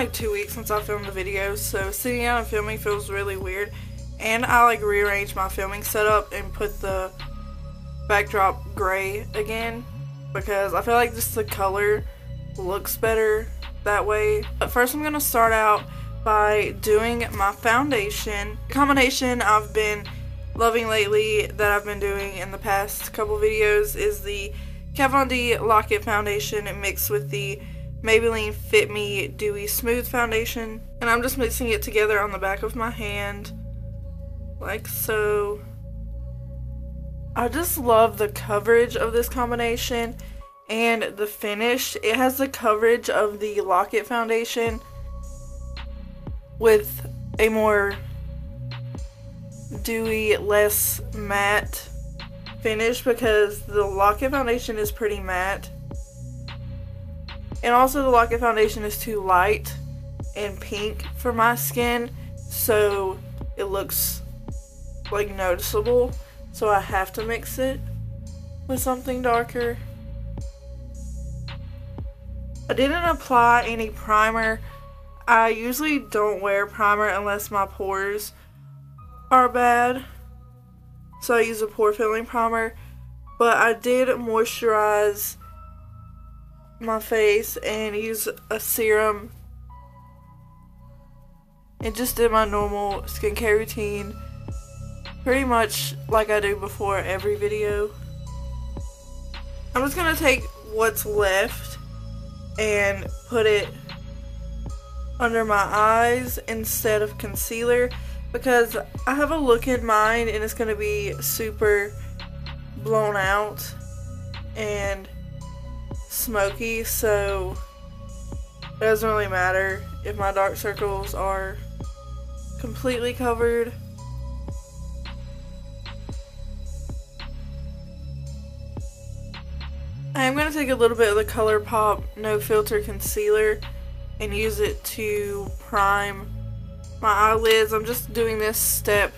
like 2 weeks since I filmed the video, so sitting down and filming feels really weird. And I like rearranged my filming setup and put the backdrop gray again because I feel like just the color looks better that way. But first I'm going to start out by doing my foundation. The combination I've been loving lately that I've been doing in the past couple videos is the Kat Von D Lock It foundation mixed with the Maybelline Fit Me Dewy Smooth foundation. And I'm just mixing it together on the back of my hand, like so. I just love the coverage of this combination and the finish. It has the coverage of the Lock It foundation with a more dewy, less matte finish because the Lock It foundation is pretty matte. And also the Lock It foundation is too light and pink for my skin, so it looks like noticeable. So I have to mix it with something darker. I didn't apply any primer. I usually don't wear primer unless my pores are bad, so I use a pore filling primer, but I did moisturize my face and use a serum and just did my normal skincare routine pretty much like I do before every video. I'm just gonna take what's left and put it under my eyes instead of concealer because I have a look in mind and it's gonna be super blown out and smoky, so it doesn't really matter if my dark circles are completely covered. I am going to take a little bit of the ColourPop No Filter Concealer and use it to prime my eyelids. I'm just doing this step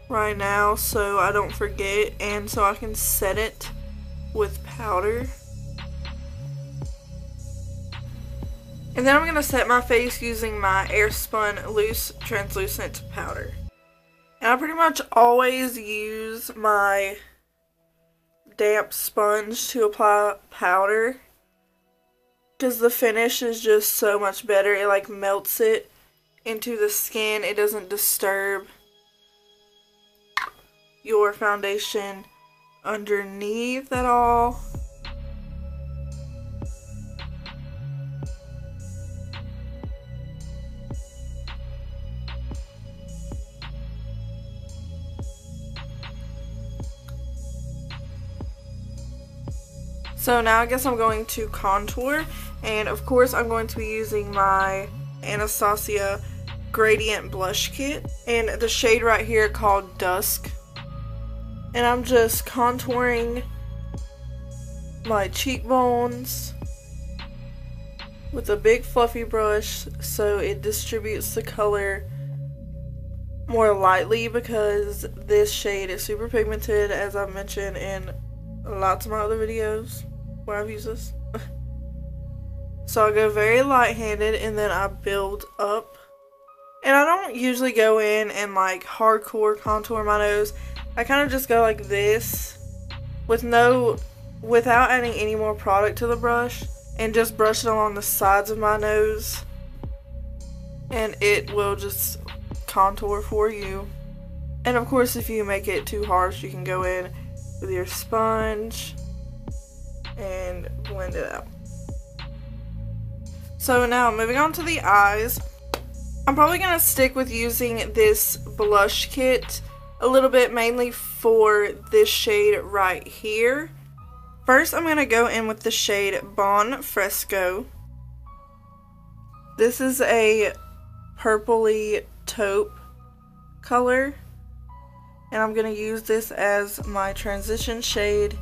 right now so I don't forget and so I can set it with powder. And then I'm going to set my face using my airspun loose translucent powder. And I pretty much always use my damp sponge to apply powder because the finish is just so much better. It like melts it into the skin. It doesn't disturb your foundation underneath at all. So now I guess I'm going to contour, and of course I'm going to be using my Anastasia Gradient Blush Kit and the shade right here called Dusk. And I'm just contouring my cheekbones with a big fluffy brush so it distributes the color more lightly because this shade is super pigmented, as I've mentioned in lots of my other videos where I've used this. So I go very light-handed and then I build up. And I don't usually go in and like hardcore contour my nose. I kind of just go like this without adding any more product to the brush and just brush it along the sides of my nose. And it will just contour for you. And of course if you make it too harsh you can go in with your sponge and blend it out. So now moving on to the eyes, I'm probably going to stick with using this blush kit a little bit, mainly for this shade right here. First I'm going to go in with the shade Bon Fresco. This is a purpley taupe color. And I'm going to use this as my transition shade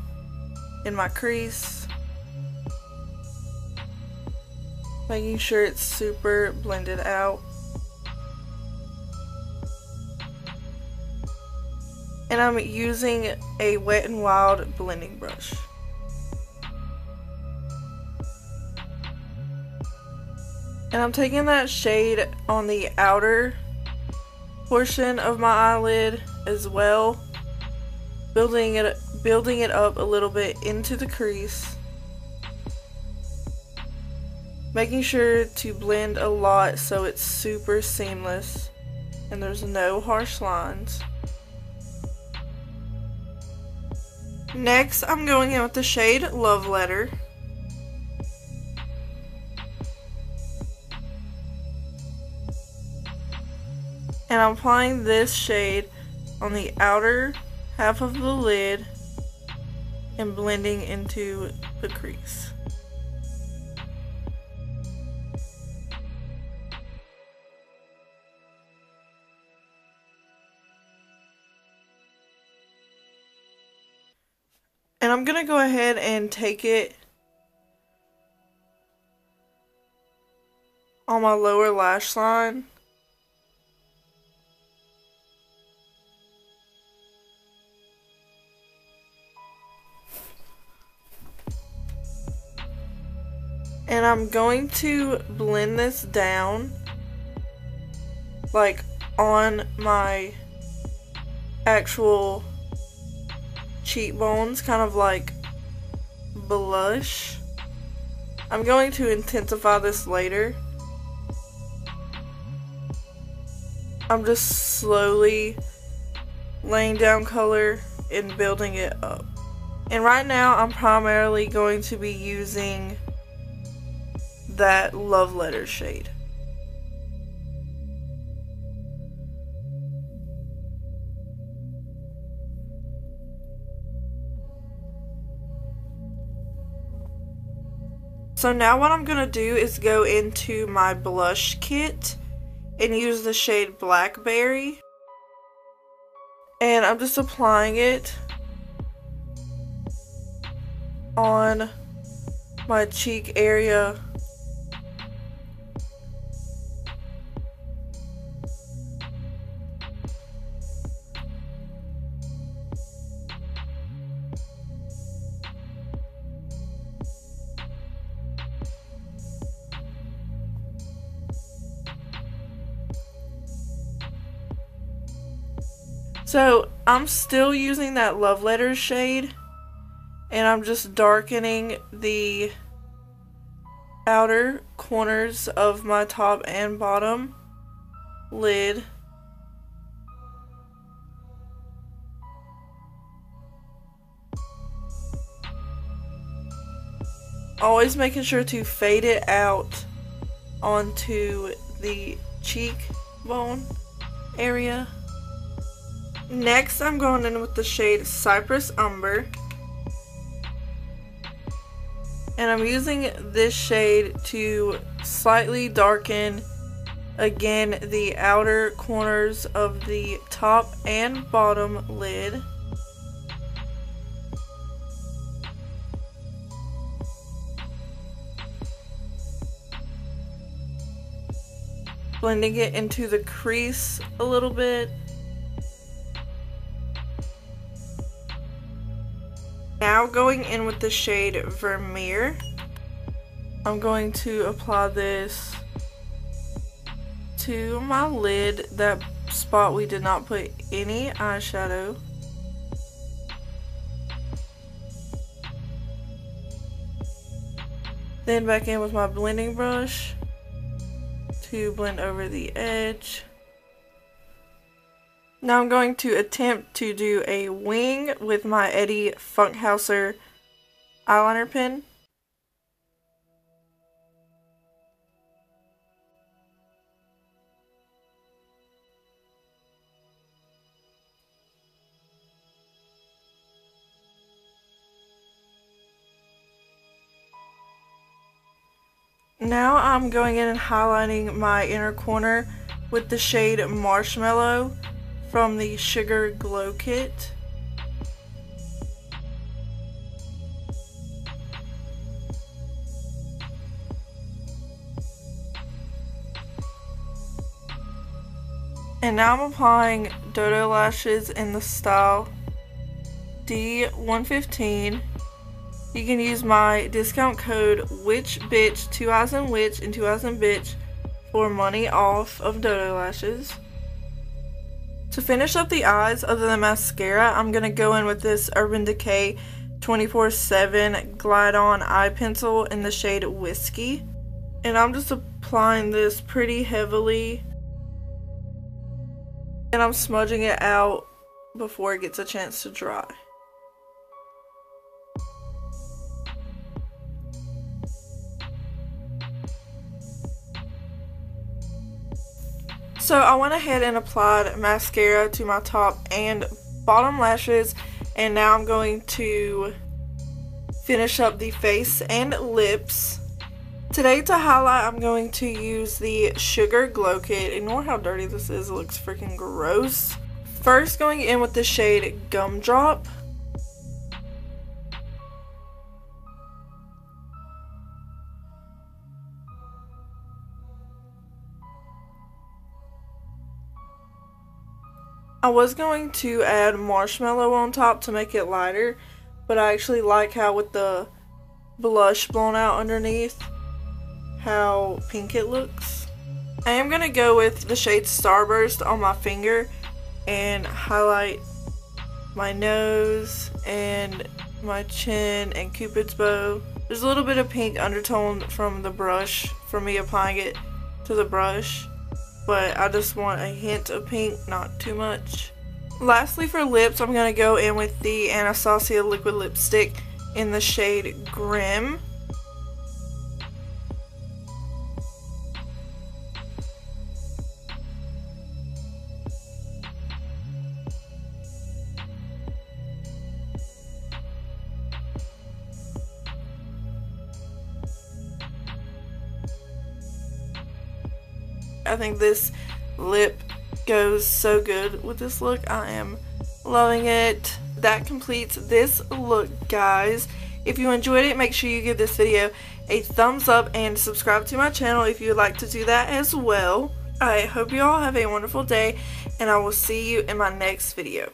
in my crease. Making sure it's super blended out. And I'm using a Wet n Wild blending brush. And I'm taking that shade on the outer portion of my eyelid as well, building it up a little bit into the crease, making sure to blend a lot so it's super seamless and there's no harsh lines. Next, I'm going in with the shade Love Letter. And I'm applying this shade on the outer half of the lid and blending into the crease. And I'm gonna go ahead and take it on my lower lash line. And I'm going to blend this down, like on my actual cheekbones, kind of like blush. I'm going to intensify this later. I'm just slowly laying down color and building it up. And right now I'm primarily going to be using that Love Letter shade. So now what I'm gonna do is go into my blush kit and use the shade Blackberry, and I'm just applying it on my cheek area. So I'm still using that Love Letter shade, and I'm just darkening the outer corners of my top and bottom lid. Always making sure to fade it out onto the cheekbone area. Next, I'm going in with the shade Cypress Umber, and I'm using this shade to slightly darken again the outer corners of the top and bottom lid. Blending it into the crease a little bit. Now going in with the shade Vermeer, I'm going to apply this to my lid, that spot we did not put any eyeshadow. Then back in with my blending brush to blend over the edge. Now I'm going to attempt to do a wing with my Eddie Funkhouser eyeliner pen. Now I'm going in and highlighting my inner corner with the shade Marshmallow from the Sugar Glow Kit. And now I'm applying Dodo lashes in the style D115. You can use my discount code wiitchbiitch, 2 eyes in witch and 2 eyes in bitch, for money off of Dodo lashes. To finish up the eyes, other than mascara, I'm going to go in with this Urban Decay 24/7 Glide On Eye Pencil in the shade Whiskey. And I'm just applying this pretty heavily. And I'm smudging it out before it gets a chance to dry. So I went ahead and applied mascara to my top and bottom lashes, and now I'm going to finish up the face and lips. Today to highlight, I'm going to use the Sugar Glow Kit. Ignore how dirty this is, it looks freaking gross. First, going in with the shade Gumdrop. I was going to add marshmallow on top to make it lighter, but I actually like how with the blush blown out underneath, how pink it looks. I am going to go with the shade Starburst on my finger and highlight my nose and my chin and Cupid's bow. There's a little bit of pink undertone from the brush, from me applying it to the brush. But I just want a hint of pink, not too much. Lastly, for lips, I'm going to go in with the Anastasia liquid lipstick in the shade Grim. I think this lip goes so good with this look. I am loving it. That completes this look, guys. If you enjoyed it, make sure you give this video a thumbs up and subscribe to my channel if you would like to do that as well. I hope you all have a wonderful day, and I will see you in my next video.